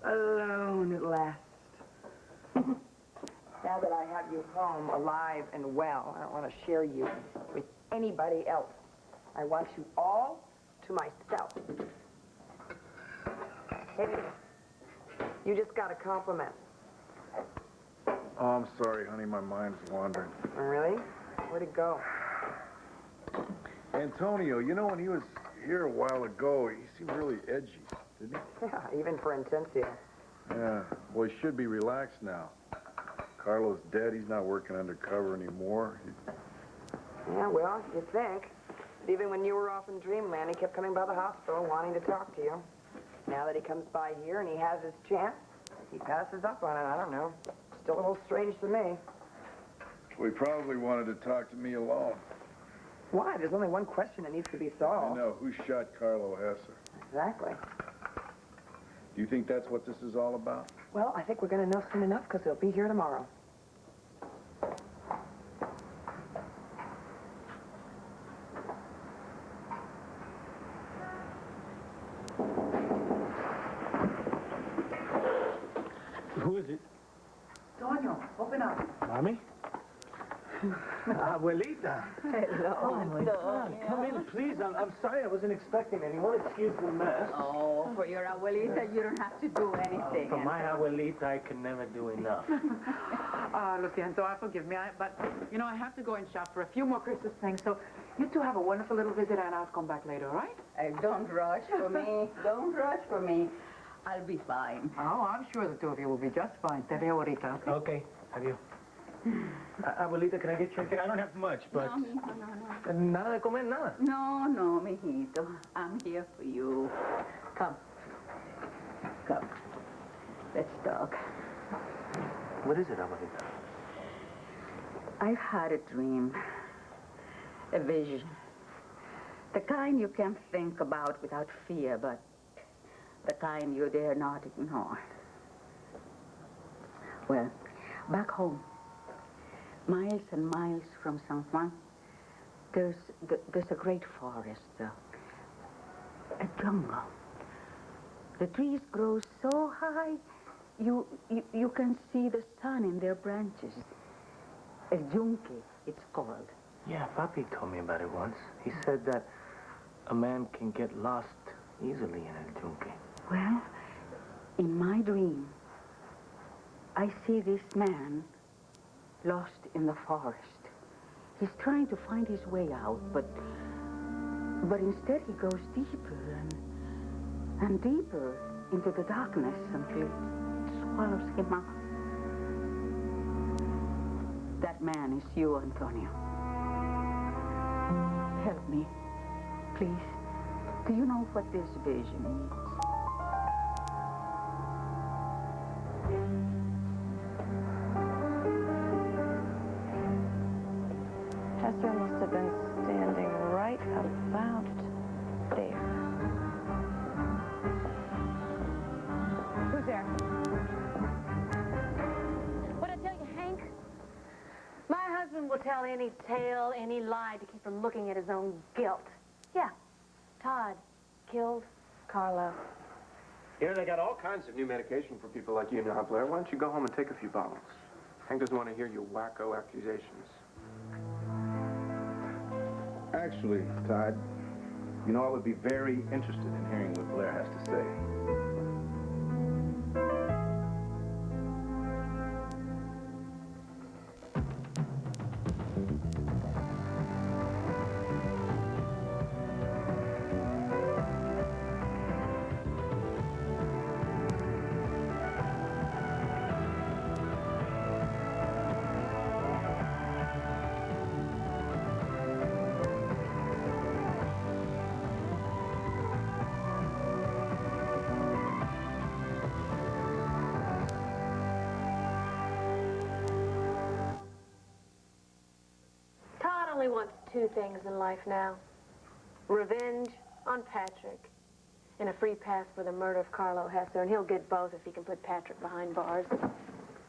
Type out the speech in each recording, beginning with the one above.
Alone at last. Now that I have you home, alive and well, I don't want to share you with anybody else. I want you all to myself. Hey, you just got a compliment. Oh, I'm sorry, honey. My mind's wandering. Really? Where'd it go? Antonio, you know, when he was here a while ago, he seemed really edgy, didn't he? Yeah, even for Intensia. Yeah, well, he should be relaxed now. Carlo's dead. He's not working undercover anymore. Yeah, well, you think. But even when you were off in dreamland, he kept coming by the hospital wanting to talk to you. Now that he comes by here and he has his chance, he passes up on it. I don't know. Still a little strange to me. Well, he probably wanted to talk to me alone. Why? There's only one question that needs to be solved. I know. Who shot Carlo Hesser? Exactly. Do you think that's what this is all about? Well, I think we're going to know soon enough because he'll be here tomorrow. Who is it? Tonio, open up. Mommy? Abuelita. Hello. Oh, my God. Come in, please. I'm sorry I wasn't expecting anyone. Excuse the mess. Oh, for your abuelita, you don't have to do anything. For my abuelita, I can never do enough. Lo siento, forgive me, but, you know, I have to go and shop for a few more Christmas things, so you two have a wonderful little visit, and I'll come back later, all right? Don't rush for me. Don't rush for me. I'll be fine. Oh, I'm sure the two of you will be just fine. Te veo ahorita. Okay, adiós. Abuelita, can I get your... I don't have much, but... No, mijo, no. Nada de comer, nada. No, mijito. I'm here for you. Come. Come. Let's talk. What is it, Abuelita? I've had a dream. A vision. The kind you can't think about without fear, but the kind you dare not ignore. Well, back home, miles and miles from San Juan, there's a great forest, a jungle. The trees grow so high, you can see the sun in their branches. El yunque, it's called. Yeah, Papi told me about it once. He said that a man can get lost easily in El Yunque. Well, in my dream, I see this man lost in the forest. He's trying to find his way out, but instead he goes deeper and deeper into the darkness until it swallows him up. That man is you, Antonio. Help me, please. Do you know what this vision means? Hester must have been standing right about there. Who's there? What'd I tell you, Hank? My husband will tell any tale, any lie to keep from looking at his own guilt. Yeah, Todd killed Carlo. You know, they got all kinds of new medication for people like you now, Blair. Why don't you go home and take a few bottles? Hank doesn't want to hear your wacko accusations. Actually, Todd, you know, I would be very interested in hearing what Blair has to say. Todd only wants two things in life now. Revenge on Patrick and a free pass for the murder of Carlo Hesser, and he'll get both if he can put Patrick behind bars.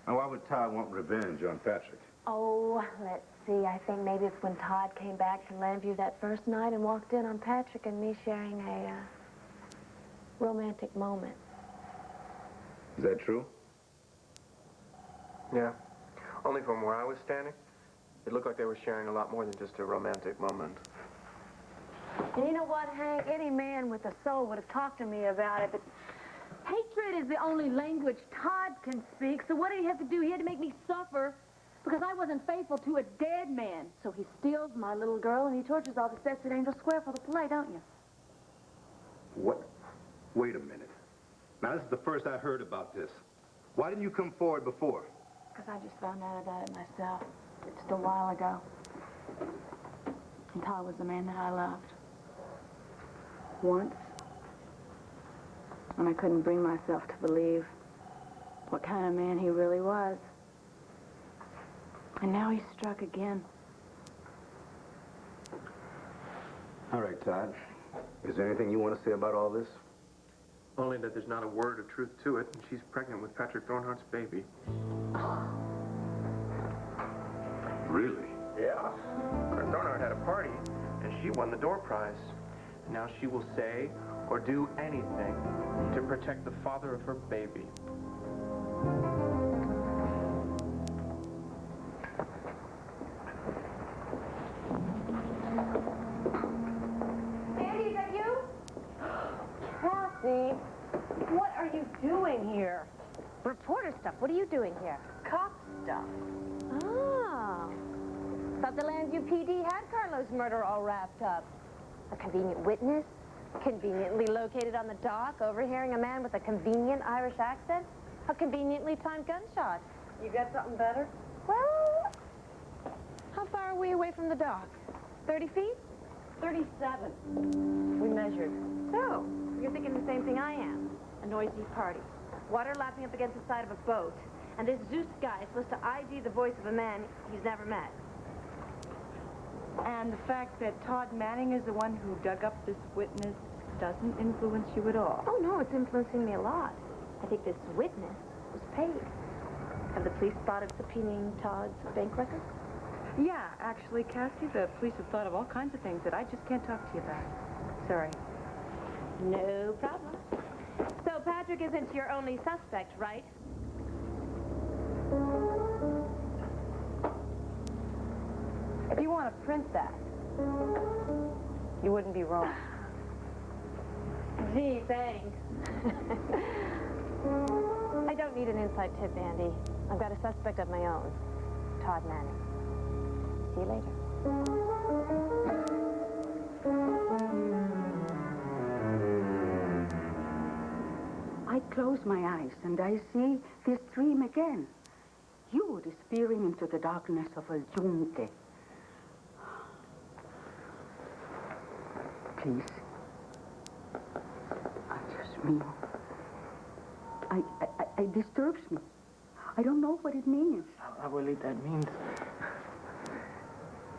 Now, why would Todd want revenge on Patrick? Oh, let's see. I think maybe it's when Todd came back to Landview that first night and walked in on Patrick and me sharing a romantic moment. Is that true? Yeah. Only from where I was standing, it looked like they were sharing a lot more than just a romantic moment. And you know what, Hank? Any man with a soul would have talked to me about it, but hatred is the only language Todd can speak, so what did he have to do? He had to make me suffer because I wasn't faithful to a dead man. So he steals my little girl and he tortures all the sets at Angel Square for the play, don't you? What? Wait a minute. Now, this is the first I heard about this. Why didn't you come forward before? Because I just found out about it myself just a while ago. And Todd was the man that I loved. Once. When I couldn't bring myself to believe what kind of man he really was. And now he's struck again. All right, Todd. Is there anything you want to say about all this? Only that there's not a word of truth to it, and she's pregnant with Patrick Thornhart's baby. Really? Yeah. Thornhart had a party, and she won the door prize. Now she will say or do anything to protect the father of her baby. Andy, is that you? Kathy, what are you doing here? Reporter stuff. What are you doing here? Cop stuff. Oh. Thought the Landview PD had Carlo's murder all wrapped up. A convenient witness, conveniently located on the dock, overhearing a man with a convenient Irish accent, a conveniently timed gunshot. You got something better? Well, how far are we away from the dock? 30 feet? 37. We measured. So, you're thinking the same thing I am. A noisy party. Water lapping up against the side of a boat. And this Zeus guy is supposed to ID the voice of a man he's never met. And the fact that Todd Manning is the one who dug up this witness doesn't influence you at all? Oh, no, it's influencing me a lot. I think this witness was paid. Have the police thought of subpoenaing Todd's bank records? Yeah, actually, Cassie, the police have thought of all kinds of things that I just can't talk to you about. Sorry. No problem. So Patrick isn't your only suspect, right? If you want to print that, you wouldn't be wrong. Gee, thanks. I don't need an inside tip, Andy. I've got a suspect of my own, Todd Manning. See you later. I close my eyes and I see this dream again. You disappearing into the darkness of El Yunque. Please. Dios mío. It disturbs me. I don't know what it means. Abuelita,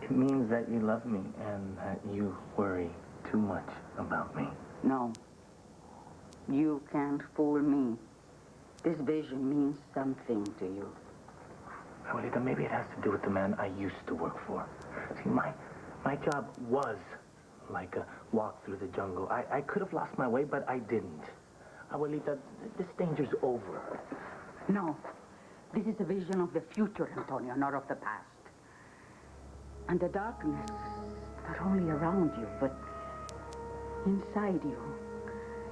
it means that you love me and that you worry too much about me. No. You can't fool me. This vision means something to you. Abuelita, maybe it has to do with the man I used to work for. See, my job was like a walk through the jungle. I could have lost my way, but I didn't. Abuelita, this danger's over. No. This is a vision of the future, Antonio, not of the past. And the darkness, not only around you, but inside you.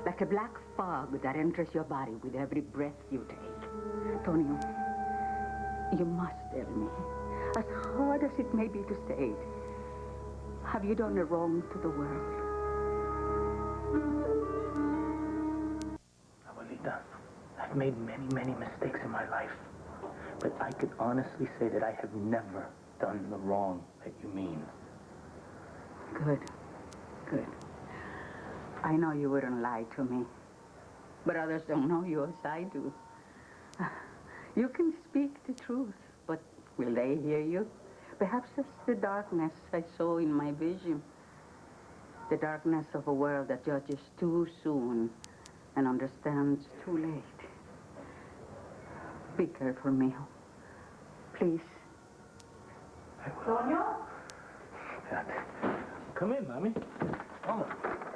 Like a black fog that enters your body with every breath you take. Antonio, you must tell me, as hard as it may be to say it, have you done a wrong to the world? Abuelita, I've made many, many mistakes in my life. But I could honestly say that I have never done the wrong that you mean. Good. Good. I know you wouldn't lie to me. But others don't know you as I do. You can speak the truth, but will they hear you? Perhaps it's the darkness I saw in my vision. The darkness of a world that judges too soon and understands too late. Be careful, mijo. Please. Sonia? Come in, Mommy. Come on.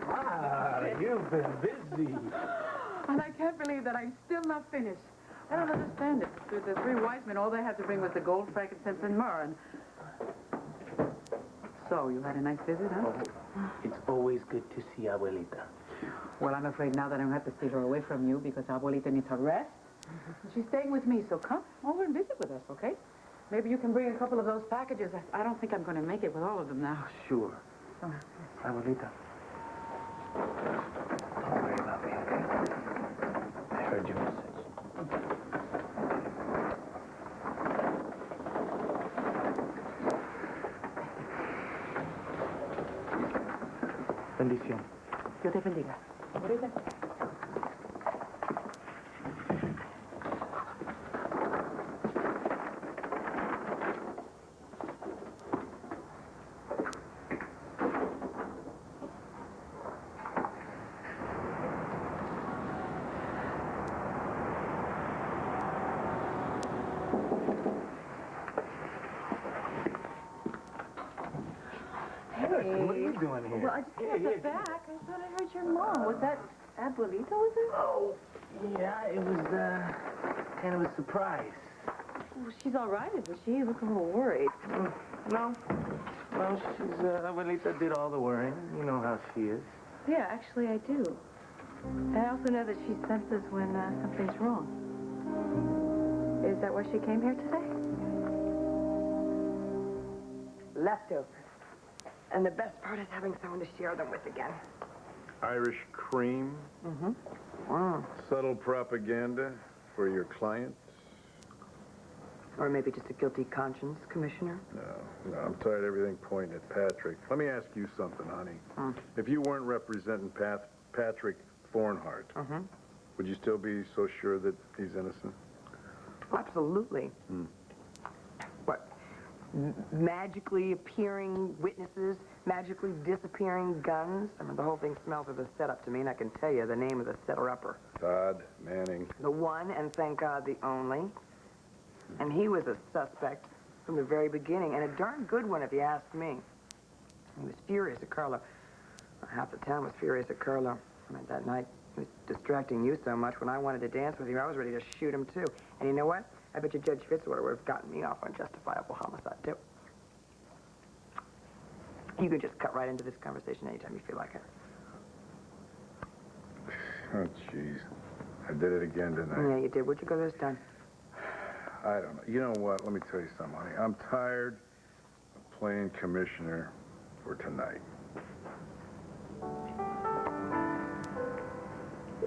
Ah, you've been busy. And I can't believe that I'm still not finished. I don't understand it. The three wise men, all they had to bring was the gold, frankincense, and myrrh. And... So, you had a nice visit, huh? Oh, it's always good to see Abuelita. Well, I'm afraid now that I'm going to have to steal her away from you because Abuelita needs her rest. She's staying with me, so come over and visit with us, okay? Maybe you can bring a couple of those packages. I don't think I'm going to make it with all of them now. Sure. Abuelita. Don't worry about me, okay? I heard your message. Bendición. Dios te bendiga. Abuelita. What are you doing here? Well, I just came up the back. I thought I heard your mom. Was that Abuelita, was it? Oh, yeah, it was, kind of a surprise. Well, she's all right, isn't she? You look a little worried. No. Well, she's, Abuelita did all the worrying. You know how she is. Yeah, actually, I do. And I also know that she senses when something's wrong. Is that why she came here today? Leftovers. And the best part is having someone to share them with again. Irish cream? Mm-hmm. Wow. Subtle propaganda for your clients? Or maybe just a guilty conscience, Commissioner. No, I'm tired of everything pointing at Patrick. Let me ask you something, honey. If you weren't representing Patrick Thornhart, would you still be so sure that he's innocent? Absolutely. What? Magically appearing witnesses, magically disappearing guns. I mean, the whole thing smells of a setup to me, and I can tell you the name of the setter-upper. Todd Manning. The one, and thank God, the only. And he was a suspect from the very beginning, and a darn good one, if you ask me. He was furious at Carlo. Half the town was furious at Carlo. I mean, that night, he was distracting you so much. When I wanted to dance with you, I was ready to shoot him, too. And you know what? I bet you Judge Fitzwater would have gotten me off on justifiable homicide, too. You can just cut right into this conversation anytime you feel like it. Oh, jeez. I did it again, didn't I? Yeah, you did. Where'd you go this time? I don't know. You know what? Let me tell you something, honey. I'm tired of playing commissioner for tonight.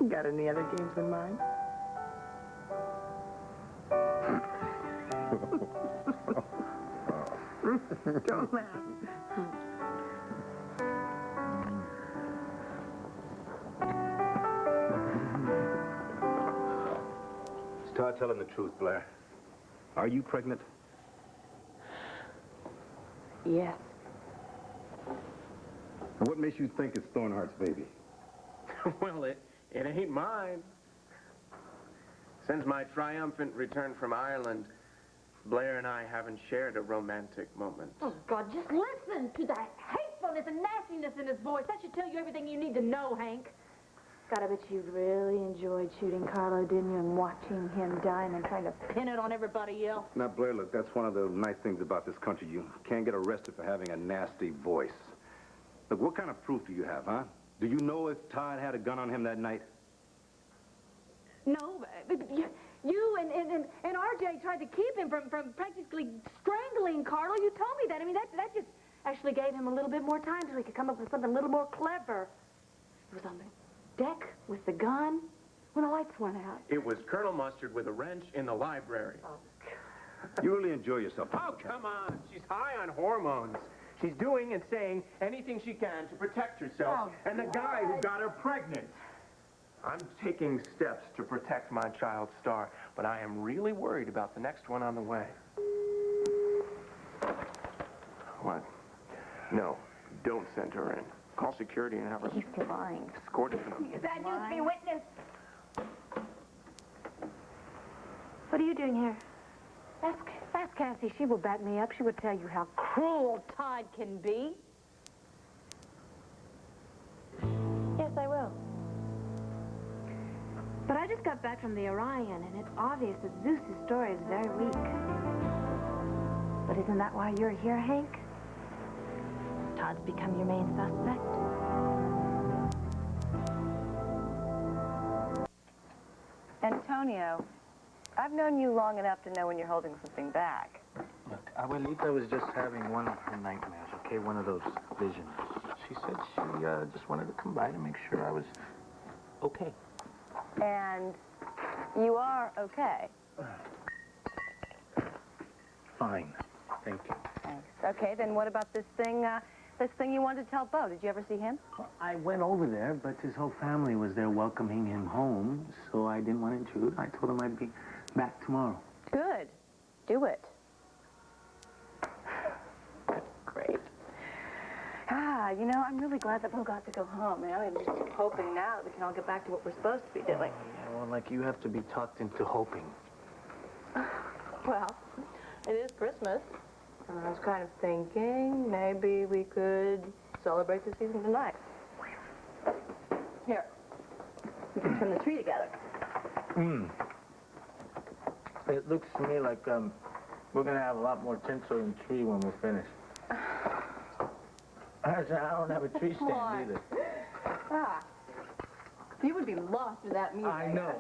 You got any other games in mind? Don't laugh. Start telling the truth, Blair. Are you pregnant? Yes. And what makes you think it's Thornhart's baby? Well, it ain't mine. Since my triumphant return from Ireland, Blair and I haven't shared a romantic moment. Oh, God, just listen to that hatefulness and nastiness in his voice. That should tell you everything you need to know, Hank. God, I bet you really enjoyed shooting Carlo, didn't you, and watching him die and then trying to pin it on everybody else. Now, Blair, look, that's one of the nice things about this country. You can't get arrested for having a nasty voice. Look, what kind of proof do you have, huh? Do you know if Todd had a gun on him that night? No, you and RJ tried to keep him from practically strangling Carlo. You told me that. I mean, that just actually gave him a little bit more time so he could come up with something a little more clever. It was on the deck with the gun when the lights went out. It was Colonel Mustard with a wrench in the library. You really enjoy yourself. Oh, come on. She's high on hormones. She's doing and saying anything she can to protect herself and the guy who got her pregnant. I'm taking steps to protect my child's star, but I am really worried about the next one on the way. What? No, don't send her in. Call security and have her He's lying. escorted from Bad news be witness. What are you doing here? Ask Cassie. She will back me up. She would tell you how cruel Todd can be. Yes, I will. just got back from the Orion, and it's obvious that Zeus's story is very weak. But isn't that why you're here, Hank? Todd's become your main suspect. Antonio, I've known you long enough to know when you're holding something back. Look, Abuelita was just having one of her nightmares, okay? One of those visions. She said she just wanted to come by to make sure I was okay. And you are okay. Fine. Thank you. Thanks. Okay, then what about this thing you wanted to tell Bo? Did you ever see him? Well, I went over there, but his whole family was there welcoming him home, so I didn't want to intrude. I told him I'd be back tomorrow. Good. Do it. Great. You know, I'm really glad that Bo got to go home. I'm just hoping now that we can all get back to what we're supposed to be doing. Yeah, well, like, you have to be talked into hoping. Well, it is Christmas. And I was kind of thinking maybe we could celebrate the season tonight. Here. We can trim the tree together. It looks to me like, we're gonna have a lot more tinsel in the tree when we're finished. I don't have a tree stand either. You would be lost without me. I know.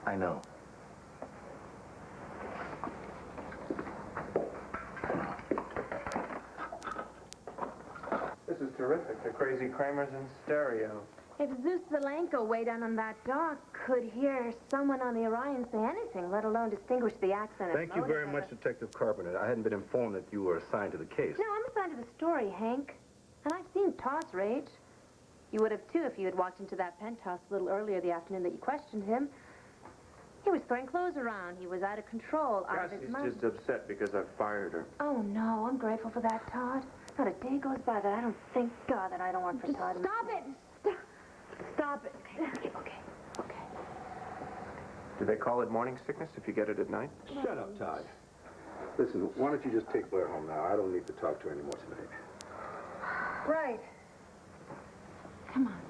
I know. This is terrific. The Crazy Kramers in stereo. If Zeus Zelenko way down on that dock could hear someone on the Orion say anything, let alone distinguish the accent. Thank you very much, Detective Carpenter. I hadn't been informed that you were assigned to the case. No, I'm assigned to the story, Hank. And I've seen Todd's rage. You would have, too, if you had walked into that penthouse a little earlier the afternoon that you questioned him. He was throwing clothes around. He was out of control, out of his He's mind. just upset because I fired her. Oh, no, I'm grateful for that, Todd. Not a day goes by that I don't thank God that I don't work for Todd. Stop it! Stop it. Okay. Do they call it morning sickness if you get it at night? Shut up, Todd. Listen, why don't you just take Blair home now? I don't need to talk to her anymore tonight. Right. Come on.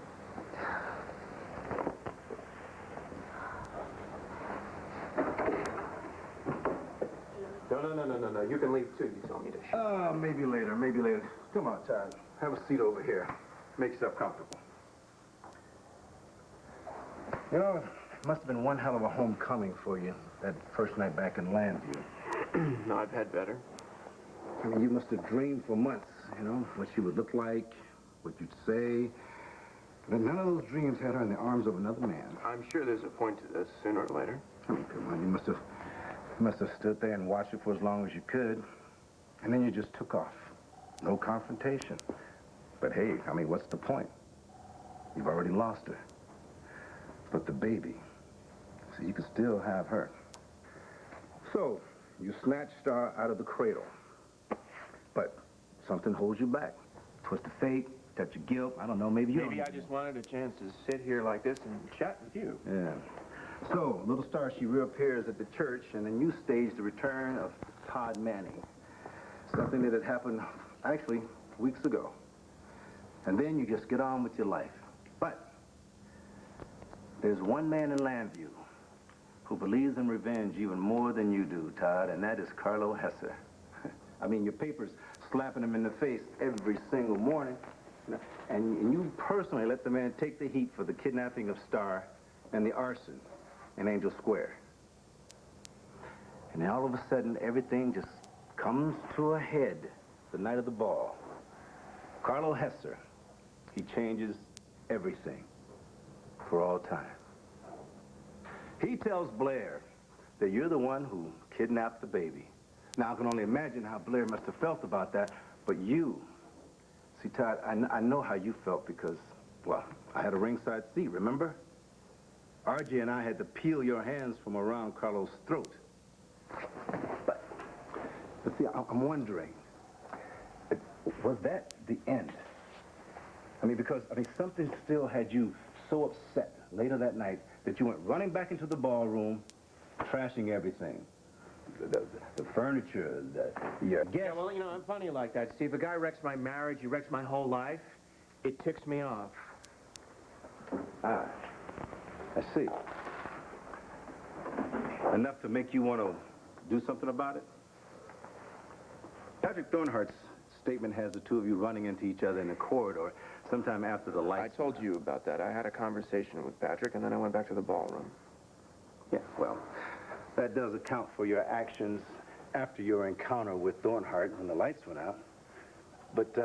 No. You can leave, too. You told me to. Maybe later. Come on, Todd. Have a seat over here. Make yourself comfortable. You know, it must have been one hell of a homecoming for you, that first night back in Landview. No, I've had better. I mean, you must have dreamed for months, you know, what she would look like, what you'd say. But none of those dreams had her in the arms of another man. I'm sure there's a point to this, sooner or later. I mean, come on, you must have stood there and watched it for as long as you could. And then you just took off. No confrontation. But hey, I mean, what's the point? You've already lost her. But the baby, so you can still have her. So, you snatched Star out of the cradle. But something holds you back. Twist of fate, touch of guilt, I don't know, maybe I just wanted a chance to sit here like this and chat with you. Yeah. So, little Star, she reappears at the church, and then you stage the return of Todd Manning. Something that had happened, actually, weeks ago. And then you just get on with your life. But there's one man in Landview who believes in revenge even more than you do, Todd, and that is Carlo Hesser. I mean, your paper's slapping him in the face every single morning. And you personally let the man take the heat for the kidnapping of Star and the arson in Angel Square. And then all of a sudden, everything just comes to a head the night of the ball. Carlo Hesser, he changes everything for all time. He tells Blair that you're the one who kidnapped the baby. Now, I can only imagine how Blair must have felt about that, but you, see, Todd, I know how you felt because, well, I had a ringside seat, remember? RJ and I had to peel your hands from around Carlo's throat. But see, I'm wondering, was that the end? I mean, because, something still had you so upset later that night that you went running back into the ballroom, trashing everything. The furniture, your guests. Yeah, well, you know, I'm funny like that, Steve. A guy wrecks my marriage, he wrecks my whole life. It ticks me off. Ah, I see. Enough to make you want to do something about it? Patrick Thornhart's statement has the two of you running into each other in the corridor sometime after the lights. I told you about that. I had a conversation with Patrick, and then I went back to the ballroom. Yeah, well, that does account for your actions after your encounter with Thornhart when the lights went out. But,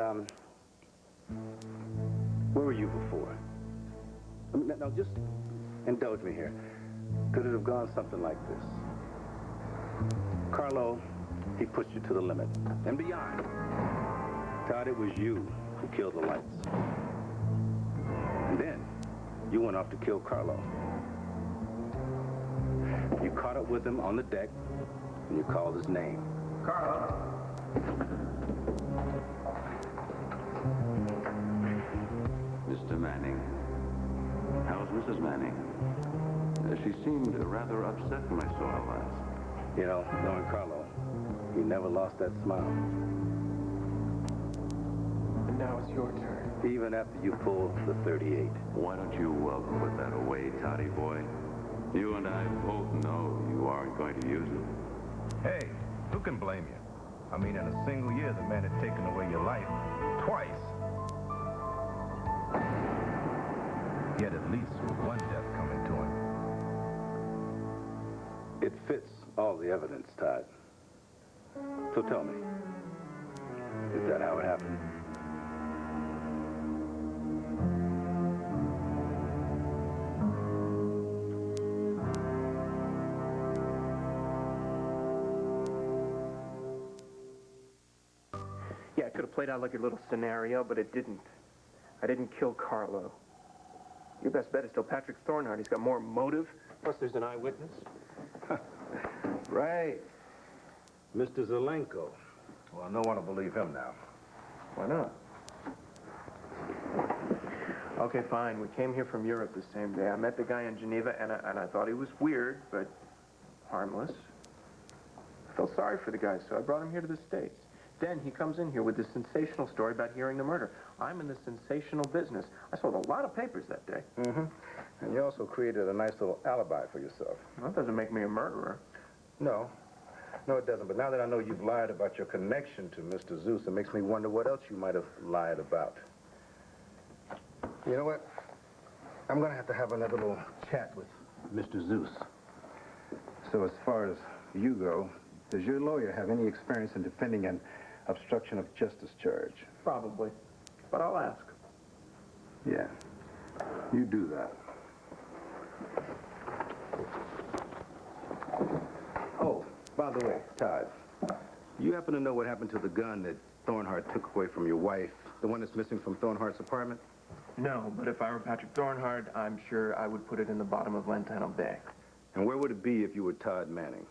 where were you before? I mean, now, just indulge me here. Could it have gone something like this? Carlo, he pushed you to the limit and beyond. Todd, it was you who killed the lights. And then you went off to kill Carlo. You caught up with him on the deck and you called his name. Carlo. Mr. Manning. How's Mrs. Manning? She seemed rather upset when I saw her last. You know, knowing Carlo, he never lost that smile. And now it's your turn. Even after you pulled the 38. Why don't you put that away, Toddy boy? You and I both know you aren't going to use it. Hey, who can blame you? I mean, in a single year, the man had taken away your life twice. He had at least one death coming to him. It fits all the evidence, Todd. So tell me, is that how it happened? Yeah, it could have played out like a little scenario, but it didn't. I didn't kill Carlo. Your best bet is still Patrick Thornhart. He's got more motive. Plus, there's an eyewitness. Right. Mr. Zelenko. Well, no one will believe him now. Why not? Okay, fine. We came here from Europe the same day. I met the guy in Geneva, and I thought he was weird, but harmless. I felt sorry for the guy, so I brought him here to the States. Then he comes in here with this sensational story about hearing the murder. I'm in the sensational business. I sold a lot of papers that day. Mm-hmm. And you also created a nice little alibi for yourself. Well, that doesn't make me a murderer. No. No, it doesn't. But now that I know you've lied about your connection to Mr. Zeus, it makes me wonder what else you might have lied about. You know what? I'm going to have another little chat with Mr. Zeus. So as far as you go, does your lawyer have any experience in defending an obstruction of justice charge? Probably. But I'll ask. Yeah. You do that. Oh, by the way, Todd, you happen to know what happened to the gun that Thornhart took away from your wife, the one that's missing from Thornhart's apartment? No, but if I were Patrick Thornhart, I'm sure I would put it in the bottom of Lantano Bay. And where would it be if you were Todd Manning?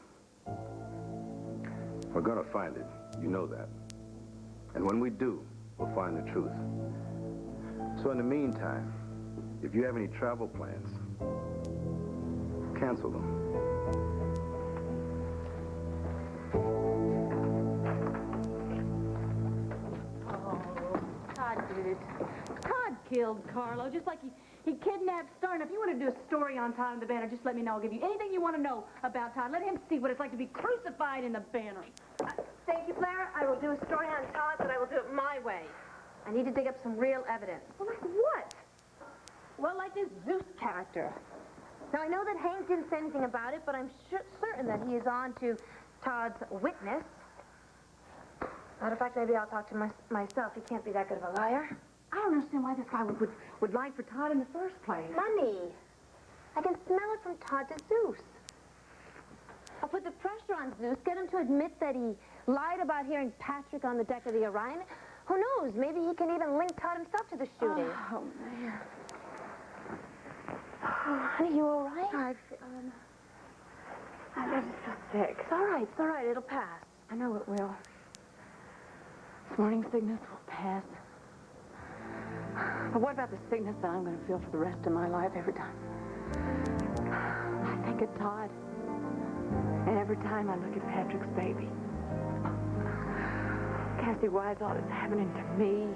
We're gonna find it. You know that. And when we do, we'll find the truth. So in the meantime, if you have any travel plans, cancel them. Todd did it. Todd killed Carlo, just like he kidnapped Star. And if you want to do a story on Todd and the Banner, just let me know. I'll give you anything you want to know about Todd. Let him see what it's like to be crucified in the Banner. Thank you, Blair. I will do a story on Todd, but I will do it my way. I need to dig up some real evidence. Well, like what? Well, like this Zeus character. Now, I know that Hank didn't say anything about it, but I'm certain that he is on to Todd's witness. Matter of fact, maybe I'll talk to myself. He can't be that good of a liar. I don't understand why this guy would lie for Todd in the first place. Money. I can smell it from Todd to Zeus. I'll put the pressure on Zeus, get him to admit that he lied about hearing Patrick on the deck of the Orion. Who knows? Maybe he can even link Todd himself to the shooting. Oh, man. Honey, you all right? I just feel sick. It's all right. It's all right. It'll pass. I know it will. This morning sickness will pass. But what about the sickness that I'm going to feel for the rest of my life every time I think of Todd? And every time I look at Patrick's baby. Can't see why it's all that's happening to me.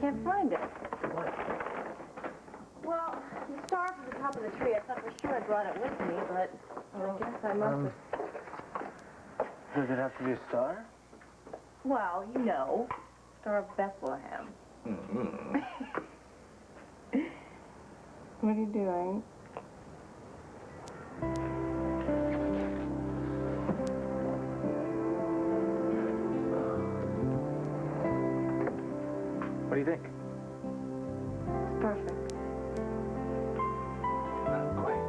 can't find it. What? Well, the star from the top of the tree, I thought for sure I brought it with me, but I guess I must have... Does it have to be a star? Well, you know, Star of Bethlehem. Mm-hmm. What are you doing? What do you think? It's perfect. Not quite.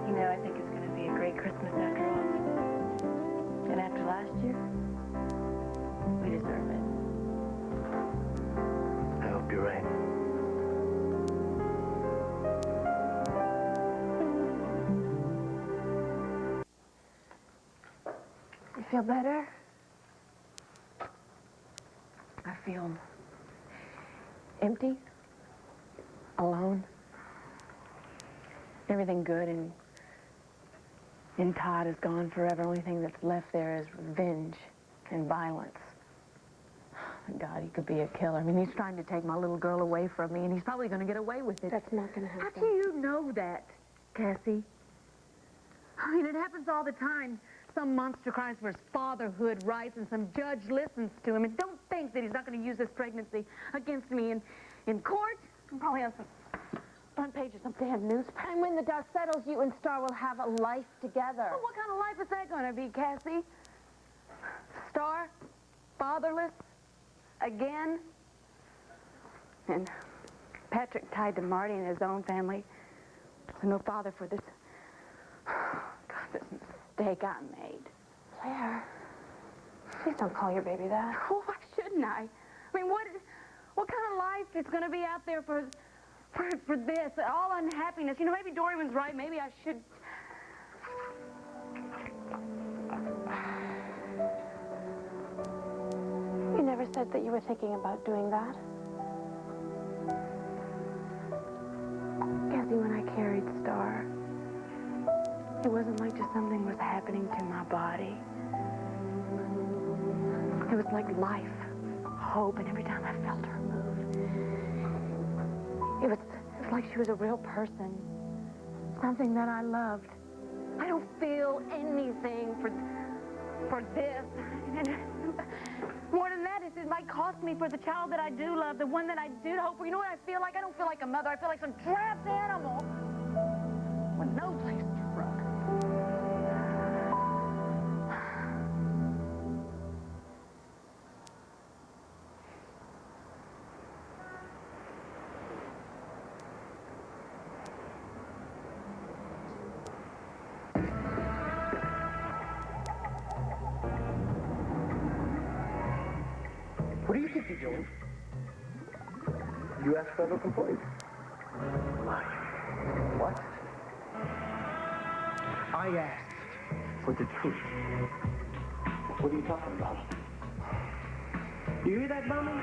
You know, I think it's going to be a great Christmas after all. And after last year, we deserve it. I hope you're right. You feel better? I feel empty, alone. Everything good in Todd is gone forever. Only thing that's left there is revenge and violence. God, he could be a killer. I mean, he's trying to take my little girl away from me, and he's probably going to get away with it. That's not going to happen. How do you know that, Cassie? I mean, it happens all the time. Some monster cries for his fatherhood rights, and some judge listens to him. And don't think that he's not going to use this pregnancy against me in court. And probably on some front page of some damn newspaper. And when the dust settles, you and Star will have a life together. Well, what kind of life is that going to be, Cassie? Star? Fatherless? Again? And Patrick tied to Marty and his own family. So no father for this... God, this mistake I made. Claire, please don't call your baby that. Oh, why shouldn't I? I mean, what kind of life is going to be out there for this? All unhappiness. You know, maybe Dorian's right. Maybe I should... You never said that you were thinking about doing that. Cassie, when I carried Star, it wasn't like just something was happening to my body. It was like life, hope, and every time I felt her move, it was like she was a real person, something that I loved. I don't feel anything for this. And more than that, it might cost me for the child that I do love, the one that I do hope for. You know what I feel like? I don't feel like a mother. I feel like some trapped animal with no place to run. What do you think you're doing? You asked for a complaint. Lying. What? I asked for the truth. What are you talking about? You hear that, Mommy?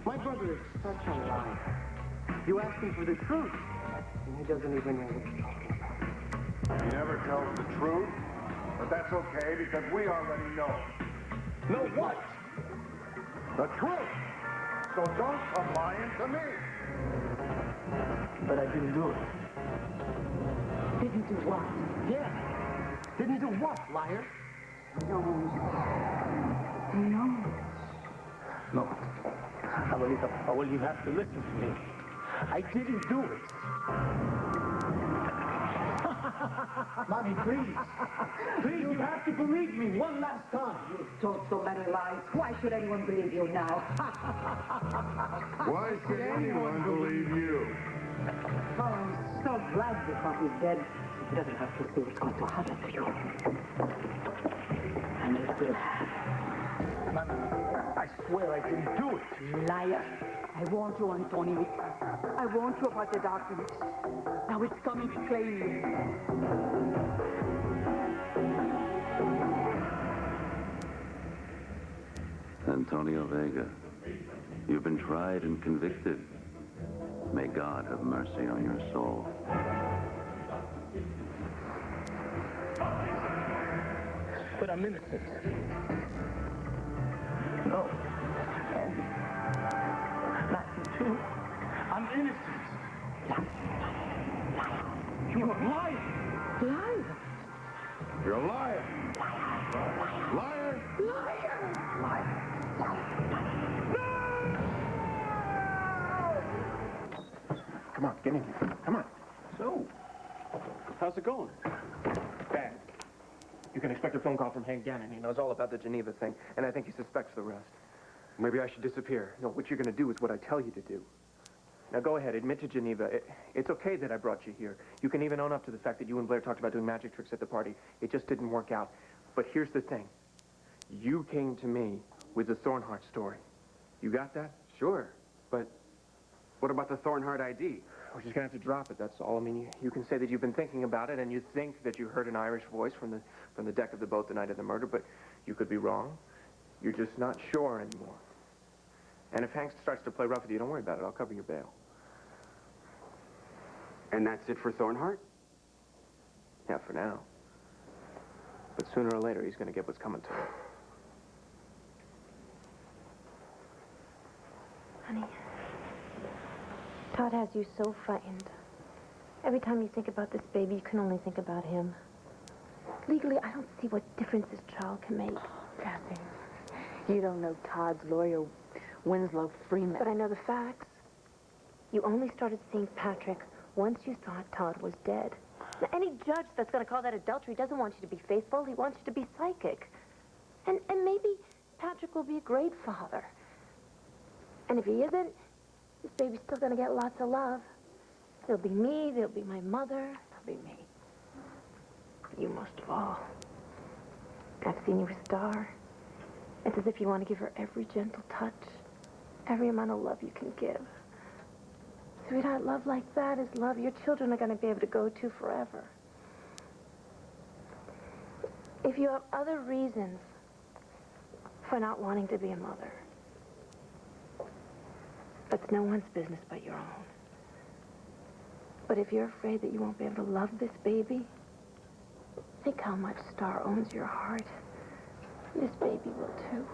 My brother is such a liar. You asked him for the truth, and he doesn't even know what you're talking about. He never tells the truth, but that's okay because we already know. Know what? The truth! So don't come lying to me! But I didn't do it. Didn't do what? Yeah. Didn't do what, liar? No. No. No. Abuelita, well, you have to listen to me. I didn't do it. Mommy, please. Please, you have to believe me one last time. You told so many lies. Why should anyone believe you now? Why should anyone believe you? Oh, I'm so glad you thought he's dead. He doesn't have to see what's going to happen to you. And it will. Mommy, I swear I didn't do it. Liar. I warned you, Antonio. I warned you about the documents. Now it's coming to claim you. Antonio Vega. You've been tried and convicted. May God have mercy on your soul. But I'm innocent. No. Andy. Matthew, too. I'm innocent. You're a liar. Liar. You're a liar. Liar. Come on, get in here. Come on. So, how's it going? Bad. You can expect a phone call from Hank Gannon. He knows all about the Geneva thing, and I think he suspects the rest. Maybe I should disappear. No, what you're going to do is what I tell you to do. Now, go ahead. Admit to Geneva. It's okay that I brought you here. You can even own up to the fact that you and Blair talked about doing magic tricks at the party. It just didn't work out. But here's the thing. You came to me with the Thornhart story. You got that? Sure, but what about the Thornhart ID? We're just going to have to drop it, that's all. I mean, you can say that you've been thinking about it and you think that you heard an Irish voice from the deck of the boat the night of the murder, but you could be wrong. You're just not sure anymore. And if Hank starts to play rough with you, don't worry about it. I'll cover your bail. And that's it for Thornhart? Yeah, for now. But sooner or later, he's going to get what's coming to him. Honey, Todd has you so frightened. Every time you think about this baby, you can only think about him. Legally, I don't see what difference this child can make. Kathy, you don't know Todd's lawyer, Winslow Freeman. But I know the facts. You only started seeing Patrick once you thought Todd was dead. Now, any judge that's going to call that adultery doesn't want you to be faithful. He wants you to be psychic. And maybe Patrick will be a great father. And if he isn't, this baby's still going to get lots of love. There'll be me, there'll be my mother, there'll be me. You most of all. I've seen you a star. It's as if you want to give her every gentle touch, every amount of love you can give. Sweetheart, love like that is love your children are going to be able to go to forever. If you have other reasons for not wanting to be a mother, that's no one's business but your own. But if you're afraid that you won't be able to love this baby, think how much Star owns your heart. This baby will too.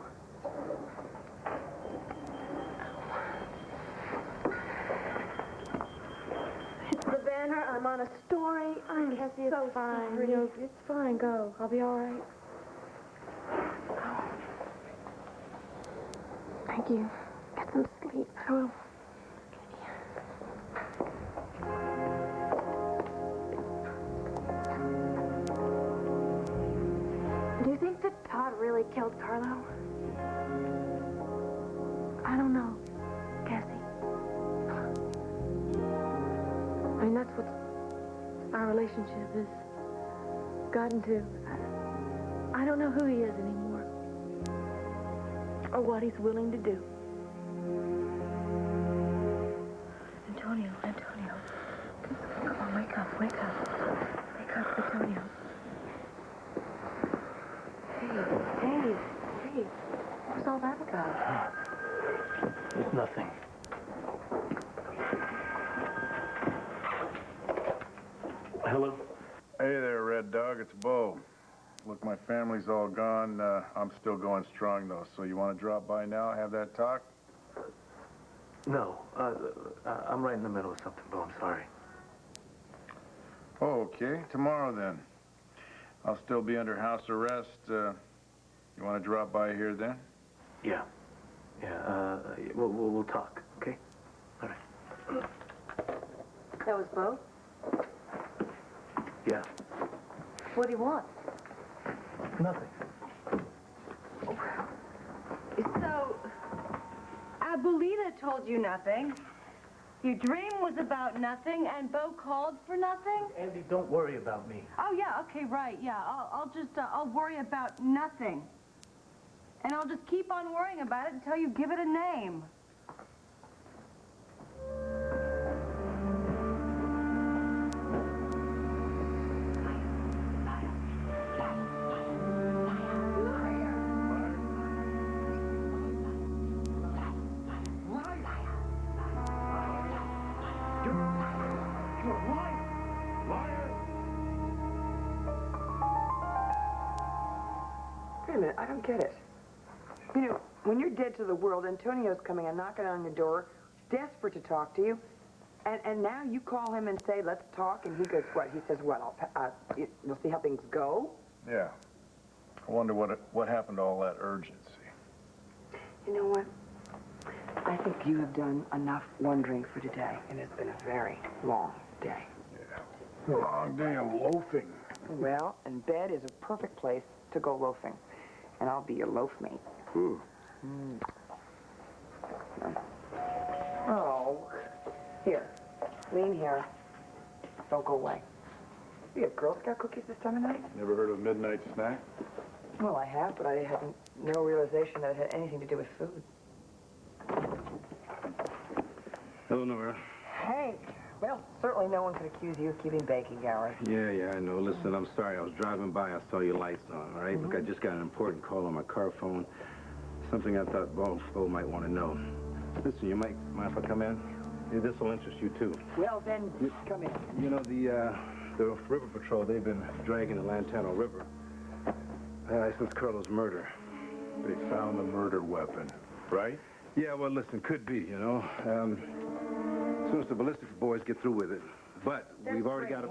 It's the banner. I'm on a story. I'm so fine. It's fine. Go. I'll be all right. Thank you. Get some sleep. I will. Do you think that Todd really killed Carlo? I don't know, Cassie. I mean, that's what our relationship has gotten to. I don't know who he is anymore. Or what he's willing to do. Antonio. Come on, wake up. Wake up, Antonio. Hey. What's all that about? It's nothing. Hello? Hey there, Red Dog. It's Bo. Look, my family's all gone. I'm still going strong, though. So you want to drop by now, have that talk? No, I'm right in the middle of something, Bo. I'm sorry. Oh, okay. Tomorrow, then. I'll still be under house arrest. You want to drop by here, then? Yeah. We'll talk, okay? All right. That was Bo? Yeah. What do you want? Nothing. So, Abuelita told you nothing. Your dream was about nothing, and Bo called for nothing? Andy, don't worry about me. Oh, yeah, okay, right, yeah. I'll worry about nothing. And I'll just keep on worrying about it until you give it a name. a minute, I don't get it. You know, when you're dead to the world, Antonio's coming and knocking on your door, desperate to talk to you, and now you call him and say, let's talk, and he goes, what? He says, what, you'll see how things go? Yeah. I wonder what happened to all that urgency. You know what? I think you have done enough wondering for today, and it's been a very long day. Yeah. Long day of loafing. Well, and bed is a perfect place to go loafing, and I'll be your loaf mate. Ooh. Oh, here, lean here. Don't go away. You have Girl Scout cookies this time of night? Never heard of midnight snack? Well, I have, but I had no realization that it had anything to do with food. Hello, Nora. Hank, well, certainly no one could accuse you of keeping baking hours. Yeah, I know. Listen, I'm sorry. I was driving by. I saw your lights on, all right? Look, I just got an important call on my car phone. Something I thought Bo might want to know. Listen, you might mind if I come in? This will interest you, too. Well, then, come in. You know, the River Patrol, they've been dragging the Lantano River since Carlos' murder. They found the murder weapon, right? Yeah, well, listen, could be, you know. As soon as the ballistic boys get through with it. But we've already got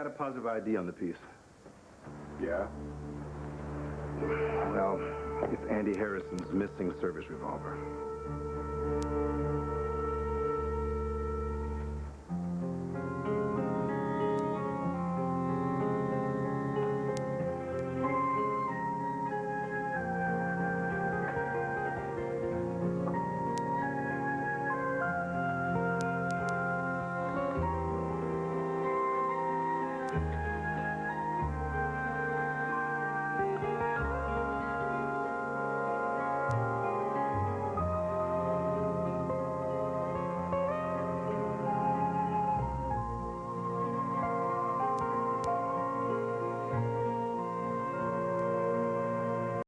a positive ID on the piece. Yeah? Well, it's Andy Harrison's missing service revolver.